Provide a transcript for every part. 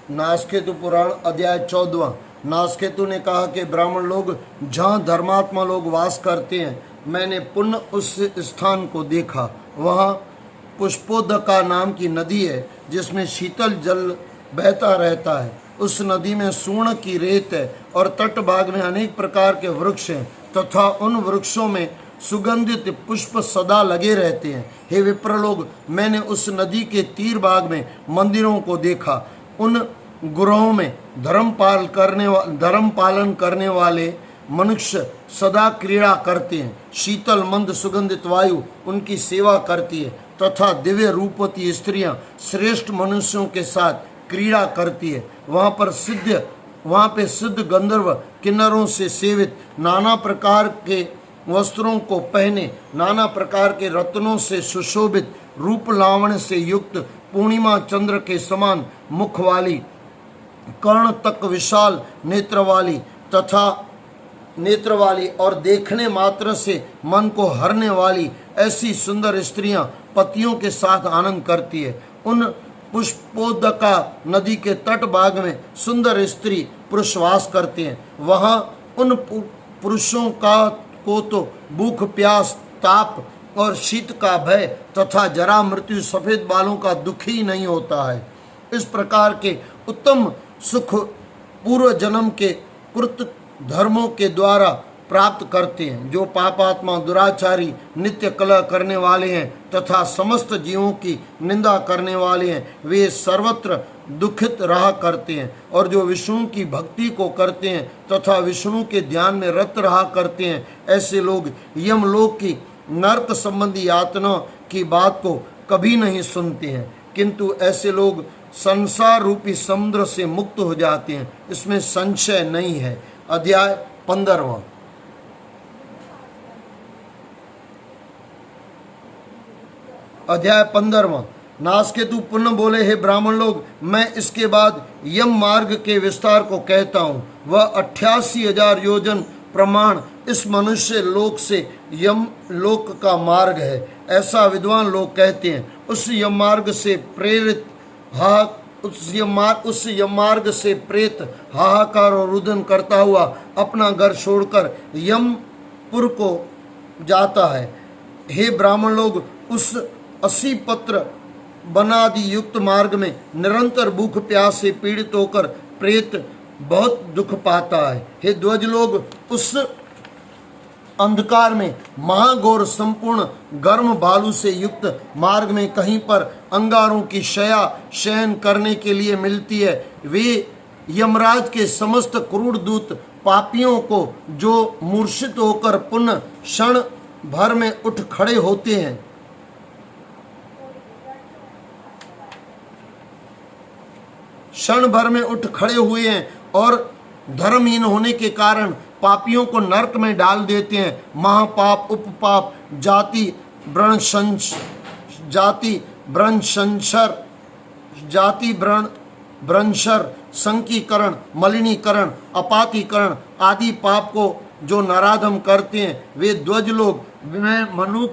नासकेतु पुराण अध्याय 14। नासकेतु ने कहा कि ब्राह्मण लोग जहाँ धर्मात्मा लोग वास करते हैं, मैंने पुनः उस स्थान को देखा। वहाँ पुष्पोदका नाम की नदी है जिसमें शीतल जल बहता रहता है। उस नदी में स्वर्ण की रेत है और तट भाग में अनेक प्रकार के वृक्ष हैं तथा उन वृक्षों में सुगंधित पुष्प सदा लगे रहते हैं। हे विप्र लोग, मैंने उस नदी के तीर भाग में मंदिरों को देखा। उन गुरों में धर्म पालन करने वाले मनुष्य सदा क्रीड़ा करते हैं। शीतल मंद सुगंधित वायु उनकी सेवा करती है तथा दिव्य रूपवती स्त्रियां श्रेष्ठ मनुष्यों के साथ क्रीड़ा करती है। वहाँ पे सिद्ध गंधर्व किन्नरों से सेवित, नाना प्रकार के वस्त्रों को पहने, नाना प्रकार के रत्नों से सुशोभित, रूप लावण्य से युक्त, पूर्णिमा चंद्र के समान मुख वाली, कर्ण तक विशाल नेत्र वाली और देखने मात्र से मन को हरने वाली ऐसी सुंदर स्त्रियां पतियों के साथ आनंद करती है। उन पुष्पोदका नदी के तट भाग में सुंदर स्त्री पुरुष वास करते हैं। वहाँ उन पुरुषों को तो भूख, प्यास, ताप और शीत का भय तथा जरा मृत्यु, सफेद बालों का दुख ही नहीं होता है। इस प्रकार के उत्तम सुख पूर्व जन्म के कृत धर्मों के द्वारा प्राप्त करते हैं। जो पापात्मा, दुराचारी, नित्य कलह करने वाले हैं तथा समस्त जीवों की निंदा करने वाले हैं, वे सर्वत्र दुखित रहा करते हैं। और जो विष्णु की भक्ति को करते हैं तथा विष्णु के ध्यान में रत रहा करते हैं, ऐसे लोग यमलोक की नरक संबंधी यातना की बात को कभी नहीं सुनते हैं, किंतु ऐसे लोग संसार रूपी समुद्र से मुक्त हो जाते हैं, इसमें संशय नहीं है। अध्याय 15। अध्याय 15। नासकेतु पुनः बोले, हे ब्राह्मण लोग, मैं इसके बाद यम मार्ग के विस्तार को कहता हूँ। वह 88,000 योजन प्रमाण इस मनुष्य लोक से यम लोक का मार्ग है, ऐसा विद्वान लोग कहते हैं। उस यम मार्ग से प्रेत हाहाकार और रुदन करता हुआ अपना घर छोड़कर यमपुर को जाता है। हे ब्राह्मण लोग, उस 80 पत्र बनादि युक्त मार्ग में निरंतर भूख प्यास से पीड़ित होकर प्रेत बहुत दुख पाता है। हे ध्वज लोग, उस अंधकार में महाघोर संपूर्ण गर्म भालू से युक्त मार्ग में कहीं पर अंगारों की शयन करने के लिए मिलती है। वे यमराज के समस्त क्रूर दूत पापियों को, जो मूर्छित होकर पुनः क्षण भर में उठ खड़े होते हैं, क्षण भर में उठ खड़े हुए हैं और धर्महीन होने के कारण पापियों को नरक में डाल देते हैं। महापाप, उपपाप, जाति भ्रंशर, संकीकरण, मलिनीकरण, अपातीकरण आदि पाप को जो नराधम करते हैं, वे ध्वज लोग मैं मनु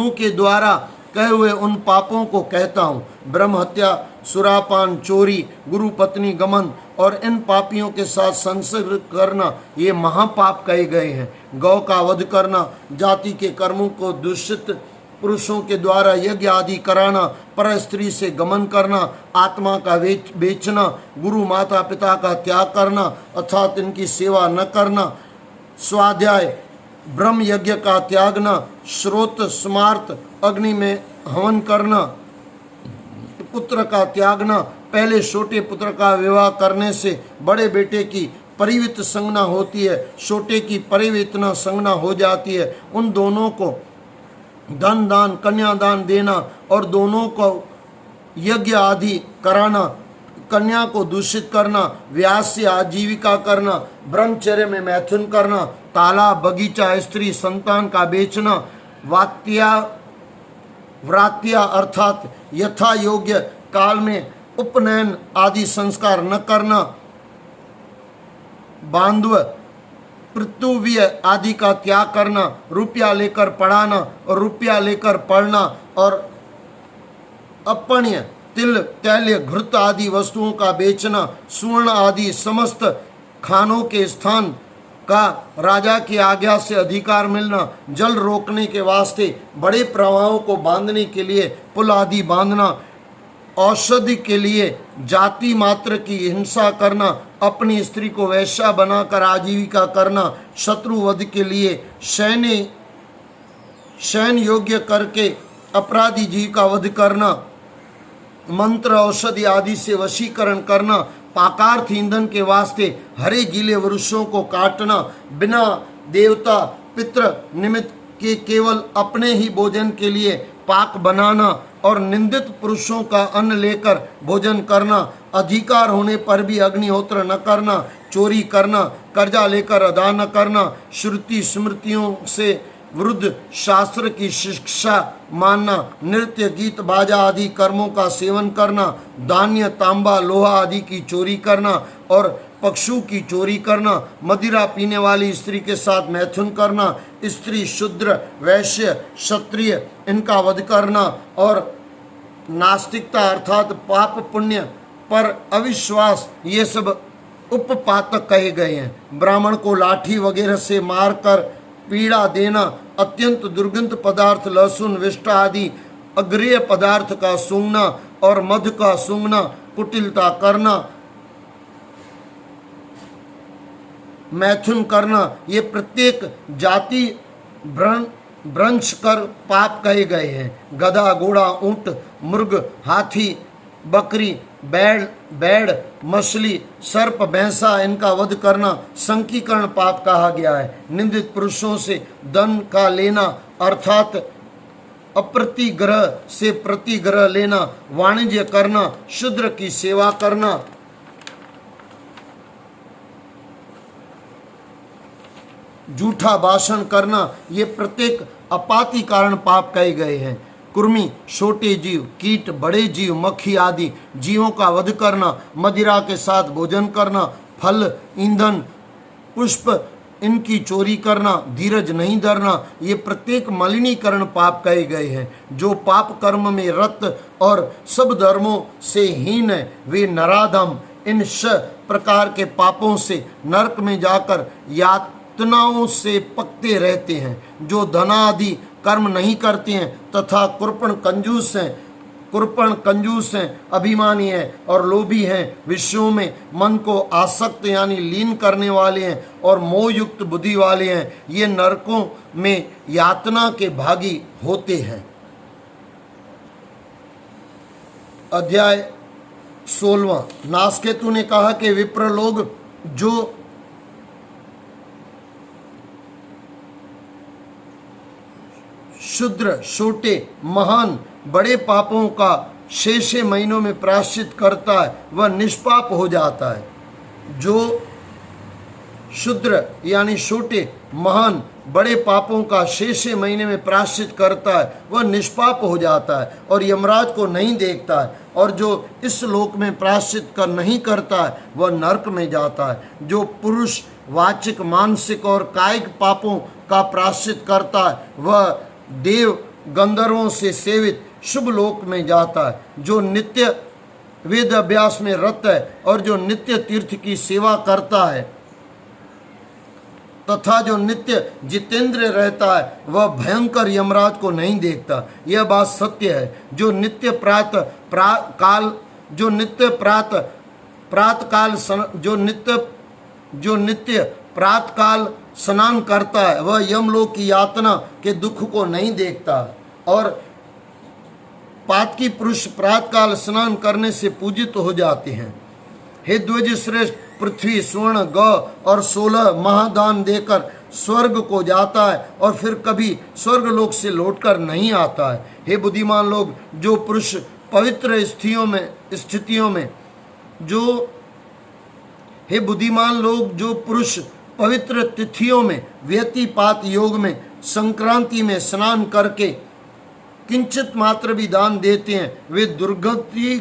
के द्वारा कहे हुए उन पापों को कहता हूँ। ब्रह्म हत्या, सुरापान, चोरी, गुरु पत्नी गमन और इन पापियों के साथ संसर्ग करना, ये महापाप कहे गए हैं। गौ का वध करना, जाति के कर्मों को दूषित पुरुषों के द्वारा यज्ञ आदि कराना, पर स्त्री से गमन करना, आत्मा का बेचना, गुरु माता पिता का त्याग करना अर्थात इनकी सेवा न करना, स्वाध्याय ब्रह्म यज्ञ का त्यागना, श्रोत स्मार्त अग्नि में हवन करना, पुत्र का त्यागना, पहले छोटे पुत्र का विवाह करने से बड़े बेटे की परिवित संज्ञा होती है, छोटे की परिवितना संज्ञा हो जाती है। उन दोनों को धन दान, कन्यादान देना और दोनों को यज्ञ आदि कराना, कन्या को दूषित करना, व्यास से आजीविका करना, ब्रह्मचर्य में मैथुन करना, तालाब, बगीचा, स्त्री, संतान का बेचना, व्रात्या अर्थात यथा योग्य काल में उपनयन आदि संस्कार न करना, बांधव, पृथुव्य आदि का त्याग करना, रुपया लेकर पढ़ाना और रुपया लेकर पढ़ना और अपण्य तिल तैल घृत आदि वस्तुओं का बेचना, सुवर्ण आदि समस्त खानों के स्थान का राजा की आज्ञा से अधिकार मिलना, जल रोकने के वास्ते बड़े प्रवाहों को बांधने के लिए पुल आदि बांधना, औषधि के लिए जाति मात्र की हिंसा करना, अपनी स्त्री को वैश्या बनाकर आजीविका करना, शत्रु वध के लिए शयन योग्य करके अपराधी जीव का वध करना, मंत्र औषधि आदि से वशीकरण करना, पाकार्थ ईंधन के वास्ते हरे गीले वृक्षों को काटना, बिना देवता पितृ निमित्त के केवल अपने ही भोजन के लिए पाक बनाना और निंदित पुरुषों का अन्न लेकर भोजन करना, अधिकार होने पर भी अग्निहोत्र न करना, चोरी करना, कर्जा लेकर अदा न करना, श्रुति स्मृतियों से विरुद्ध शास्त्र की शिक्षा मानना, नृत्य गीत बाजा आदि कर्मों का सेवन करना, धान्य तांबा लोहा आदि की चोरी करना और पशु की चोरी करना, मदिरा पीने वाली स्त्री के साथ मैथुन करना, स्त्री शूद्र वैश्य क्षत्रिय इनका वध करना और नास्तिकता अर्थात पाप पुण्य पर अविश्वास, ये सब उपपातक कहे गए हैं। ब्राह्मण को लाठी वगैरह से मारकर पीड़ा देना, अत्यंत दुर्गंध पदार्थ लहसुन विष्ठा आदि अग्रेय पदार्थ का सूंघना और मध का सूंघना, कुटिलता करना, मैथुन करना, ये प्रत्येक जाति भ्रंश कर पाप कहे गए हैं। गधा घोड़ा ऊंट मृग हाथी बकरी बैड़ मछली सर्प भैंसा इनका वध करना संकीकरण पाप कहा गया है। निंदित पुरुषों से धन का लेना अर्थात अप्रतिग्रह से प्रतिग्रह लेना, वाणिज्य करना, शूद्र की सेवा करना, झूठा भाषण करना, ये प्रत्येक अपाति कारण पाप कहे गए हैं। कुर्मी छोटे जीव कीट बड़े जीव मक्खी आदि जीवों का वध करना, मदिरा के साथ भोजन करना, फल ईंधन पुष्प इनकी चोरी करना, धीरज नहीं धरना, ये प्रत्येक मलिनीकरण पाप कहे गए हैं। जो पाप कर्म में रत और सब धर्मों से हीन है वे नराधम इन प्रकार के पापों से नरक में जाकर यातनाओं से पकते रहते हैं। जो धनादि कर्म नहीं करते हैं तथा कृपण कंजूस हैं, अभिमानी हैं और लोभी हैं, विषयों में मन को आसक्त यानी लीन करने वाले हैं और मोहयुक्त बुद्धि वाले हैं, ये नरकों में यातना के भागी होते हैं। अध्याय 16। नासकेतु ने कहा कि विप्र लोग जो शूद्र छोटे महान बड़े पापों का 6 महीनों में प्रायश्चित करता है वह निष्पाप हो जाता है। जो शूद्र यानी छोटे महान बड़े पापों का 6 महीने में प्रायश्चित करता है वह निष्पाप हो जाता है और यमराज को नहीं देखता है। और जो इस लोक में प्रायश्चित कर नहीं करता है वह नरक में जाता है। जो पुरुष वाचिक मानसिक और कायिक पापों का प्रायश्चित करता है वह देव गंधर्वों से सेवित शुभ लोक में जाता है। जो नित्य वेद अभ्यास में रत है और जो नित्य तीर्थ की सेवा करता है तथा जो नित्य जितेंद्र रहता है वह भयंकर यमराज को नहीं देखता। यह बात सत्य है। जो नित्य प्रातःकाल स्नान करता है वह यमलोक की यातना के दुख को नहीं देखता और पातकी पुरुष प्रातःकाल स्नान करने से पूजित हो जाते हैं। हे द्विज श्रेष्ठ, पृथ्वी स्वर्ण गौ और 16 महादान देकर स्वर्ग को जाता है और फिर कभी स्वर्ग लोक से लौटकर नहीं आता है। हे बुद्धिमान लोग, जो पुरुष पवित्र स्थितियों में जो पुरुष पवित्र तिथियों में व्यतिपात योग में संक्रांति में स्नान करके किंचित मात्र भी दान देते हैं वे दुर्गति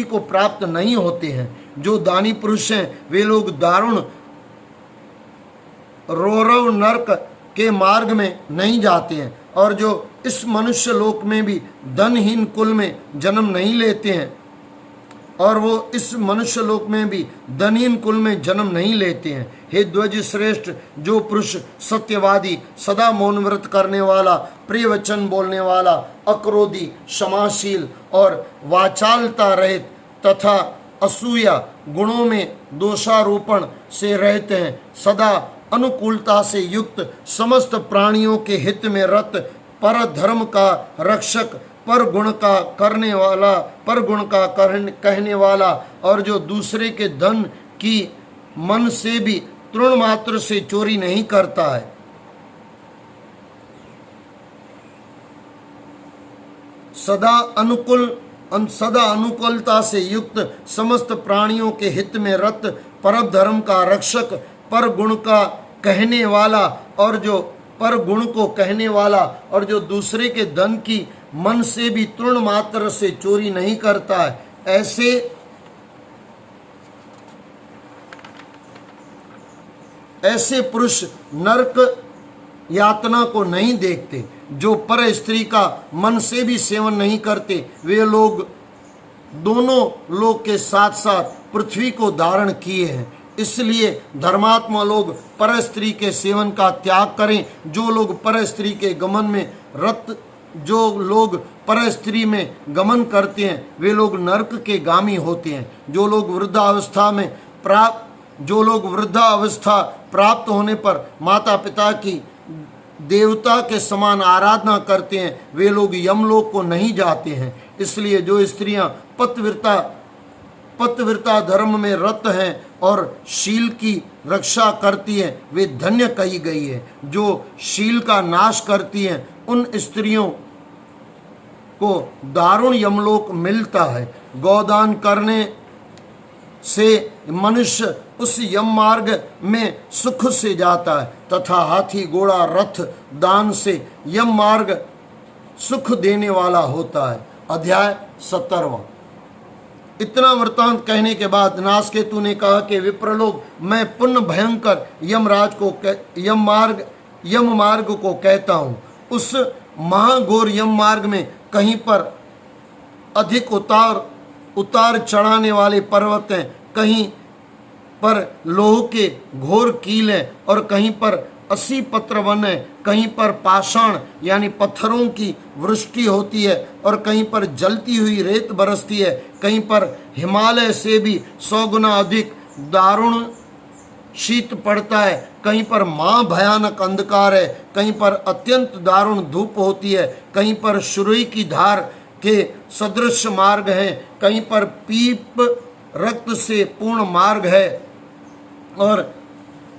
को प्राप्त नहीं होते हैं। जो दानी पुरुष हैं वे लोग दारुण रौरव नरक के मार्ग में नहीं जाते हैं। और जो इस मनुष्य लोक में भी धनहीन कुल में जन्म नहीं लेते हैं, और वो इस मनुष्य लोक में भी धनहीन कुल में जन्म नहीं लेते हैं। हे ध्वज श्रेष्ठ, जो पुरुष सत्यवादी, सदा मौन व्रत करने वाला, प्रिय वचन बोलने वाला, अक्रोधी, क्षमाशील और वाचालता रहित तथा असूया गुणों में दोषारोपण से रहते हैं, सदा अनुकूलता से युक्त, समस्त प्राणियों के हित में रत, पर धर्म का रक्षक, पर गुण का करने वाला, पर गुण का कहने वाला, और जो दूसरे के धन की मन से भी तृण मात्र से चोरी नहीं करता है, सदा अनुकूलता से युक्त, समस्त प्राणियों के हित में रत, परम धर्म का रक्षक, पर गुण का कहने वाला, और जो पर गुण को कहने वाला, और जो दूसरे के धन की मन से भी तृण मात्र से चोरी नहीं करता है, ऐसे पुरुष नरक यातना को नहीं देखते। जो पर स्त्री का मन से भी सेवन नहीं करते, वे लोग दोनों लोग के साथ साथ पृथ्वी को धारण किए हैं। इसलिए धर्मात्मा लोग पर स्त्री के सेवन का त्याग करें। जो लोग पर स्त्री के गमन में रत, जो लोग पर स्त्री में गमन करते हैं, वे लोग नरक के गामी होते हैं। जो लोग वृद्धावस्था प्राप्त होने पर माता पिता की देवता के समान आराधना करते हैं, वे लोग यमलोक को नहीं जाते हैं। इसलिए जो स्त्रियां पतिव्रता धर्म में रत हैं और शील की रक्षा करती हैं, वे धन्य कही गई है। जो शील का नाश करती हैं, उन स्त्रियों को दारुण यमलोक मिलता है। गोदान करने से मनुष्य उस यम मार्ग में सुख से जाता है, तथा हाथी घोड़ा रथ दान से यम मार्ग सुख देने वाला होता है। अध्याय 17वां। इतना वृतांत कहने के बाद नासकेतु ने कहा कि विप्रलोक, मैं पुण्य भयंकर यम मार्ग को कहता हूँ। उस महाघोर यम मार्ग में कहीं पर अधिक उतार चढ़ाने वाले पर्वत हैं, कहीं पर लोह के घोर कील हैं, और कहीं पर 80 पत्र वन है, कहीं पर पाषाण यानी पत्थरों की वृष्टि होती है, और कहीं पर जलती हुई रेत बरसती है, कहीं पर हिमालय से भी 100 गुना अधिक दारुण शीत पड़ता है, कहीं पर महा भयानक अंधकार है, कहीं पर अत्यंत दारुण धूप होती है, कहीं पर सुरई की धार के सदृश मार्ग है, कहीं पर पीप रक्त से पूर्ण मार्ग है, और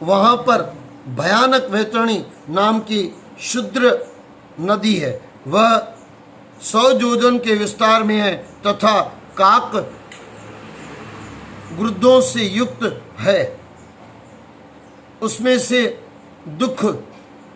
वहाँ पर भयानक वैतरणी नाम की शुद्र नदी है। वह 100 योजन के विस्तार में है तथा काक गुर्दों से युक्त है। उसमें से दुख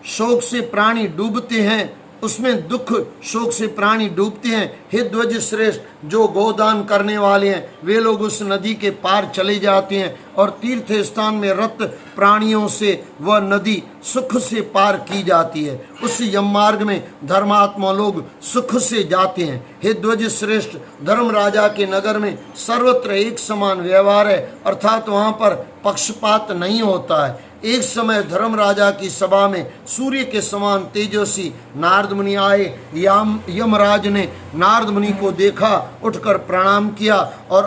शोक से प्राणी डूबते हैं, उसमें दुख शोक से प्राणी डूबते हैं। हे ध्वज श्रेष्ठ, जो गोदान करने वाले हैं, वे लोग उस नदी के पार चले जाते हैं, और तीर्थ स्थान में रत प्राणियों से वह नदी सुख से पार की जाती है। उस यम मार्ग में धर्मात्मा लोग सुख से जाते हैं। हे ध्वज श्रेष्ठ, धर्म राजा के नगर में सर्वत्र एक समान व्यवहार है, अर्थात वहाँ पर पक्षपात नहीं होता है। एक समय धर्म राजा की सभा में सूर्य के समान तेजस्वी नारद मुनि आए। यमराज ने नारद मुनि को देखा, उठकर प्रणाम किया, और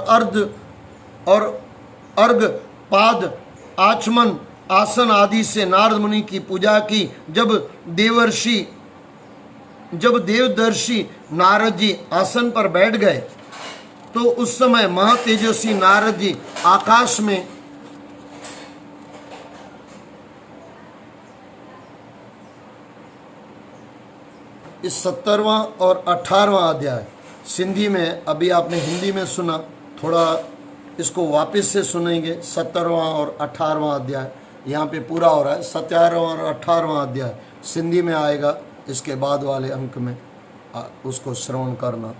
अर्घ पाद आचमन आसन आदि से नारद मुनि की पूजा की। जब देवदर्शी नारद जी आसन पर बैठ गए, तो उस समय महातेजस्वी नारद जी आकाश में इस 17वां और 18वां अध्याय सिंधी में, अभी आपने हिंदी में सुना, थोड़ा इसको वापस से सुनेंगे। 17वां और 18वां अध्याय यहाँ पे पूरा हो रहा है। 17वां और 18वां अध्याय सिंधी में आएगा, इसके बाद वाले अंक में उसको श्रवण करना।